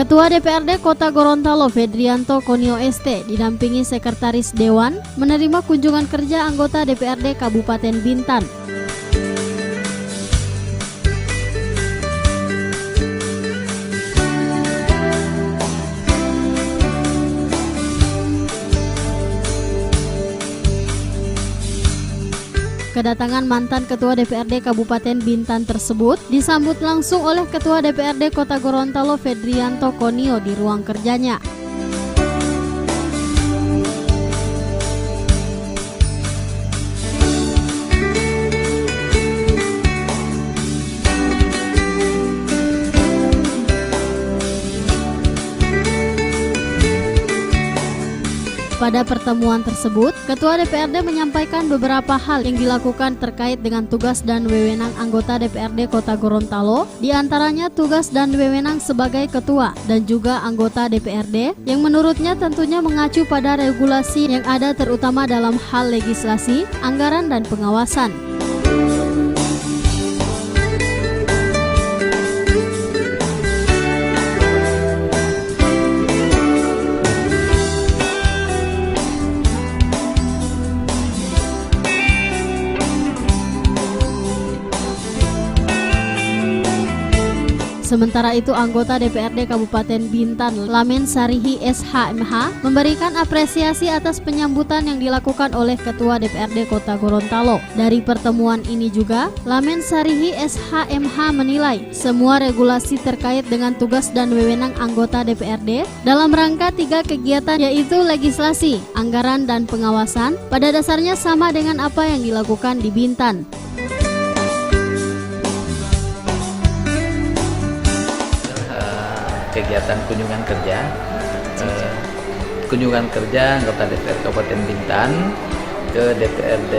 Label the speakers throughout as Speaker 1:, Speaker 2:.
Speaker 1: Ketua DPRD Kota Gorontalo Fedrianto Konio ST didampingi Sekretaris Dewan menerima kunjungan kerja anggota DPRD Kabupaten Bintan. Kedatangan mantan Ketua DPRD Kabupaten Bintan tersebut disambut langsung oleh Ketua DPRD Kota Gorontalo Fedrianto Konio di ruang kerjanya. Pada pertemuan tersebut, Ketua DPRD menyampaikan beberapa hal yang dilakukan terkait dengan tugas dan wewenang anggota DPRD Kota Gorontalo, diantaranya tugas dan wewenang sebagai ketua dan juga anggota DPRD yang menurutnya tentunya mengacu pada regulasi yang ada terutama dalam hal legislasi, anggaran, dan pengawasan. Sementara itu, anggota DPRD Kabupaten Bintan Lamen Sarihi SHMH memberikan apresiasi atas penyambutan yang dilakukan oleh Ketua DPRD Kota Gorontalo. Dari pertemuan ini juga, Lamen Sarihi SHMH menilai semua regulasi terkait dengan tugas dan wewenang anggota DPRD dalam rangka 3 kegiatan yaitu legislasi, anggaran, dan pengawasan pada dasarnya sama dengan apa yang dilakukan di Bintan.
Speaker 2: Kegiatan kunjungan kerja anggota DPR Kabupaten Bintan ke DPRD.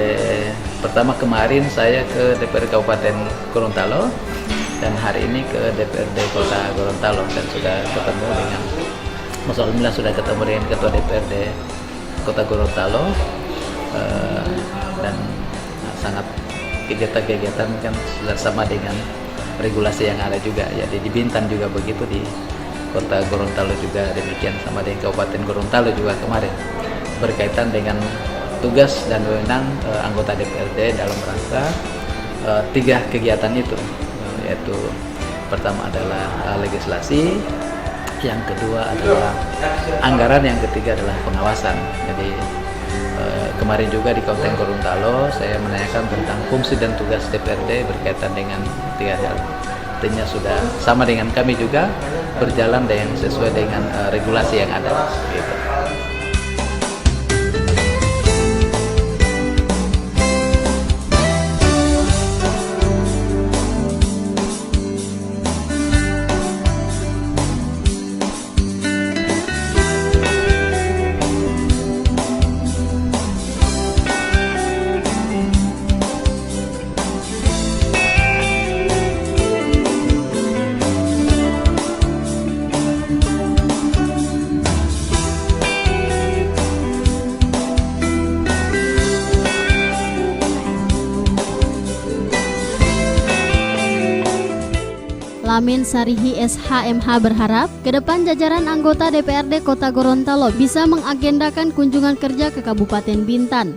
Speaker 2: Pertama kemarin saya ke DPRD Kabupaten Gorontalo dan hari ini ke DPRD Kota Gorontalo dan sudah ketemu dengan alhamdulillah sudah ketemu dengan Ketua DPRD Kota Gorontalo dan sangat kegiatan-kegiatan kan sudah sama dengan regulasi yang ada juga. Jadi di Bintan juga begitu, di Kota Gorontalo juga demikian, sama dengan Kabupaten Gorontalo juga kemarin berkaitan dengan tugas dan wewenang anggota DPRD dalam rangka 3 kegiatan itu, yaitu pertama adalah legislasi, yang kedua adalah anggaran, yang ketiga adalah pengawasan. Jadi kemarin juga di Kabupaten Gorontalo saya menanyakan tentang fungsi dan tugas DPRD berkaitan dengan 3 hal. Artinya sudah sama dengan kami juga berjalan dengan sesuai dengan regulasi yang ada. Gitu.
Speaker 1: Lamen Sarihi SHMH berharap ke depan jajaran anggota DPRD Kota Gorontalo bisa mengagendakan kunjungan kerja ke Kabupaten Bintan.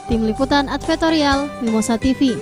Speaker 1: Tim Liputan Advertorial Mimosa TV.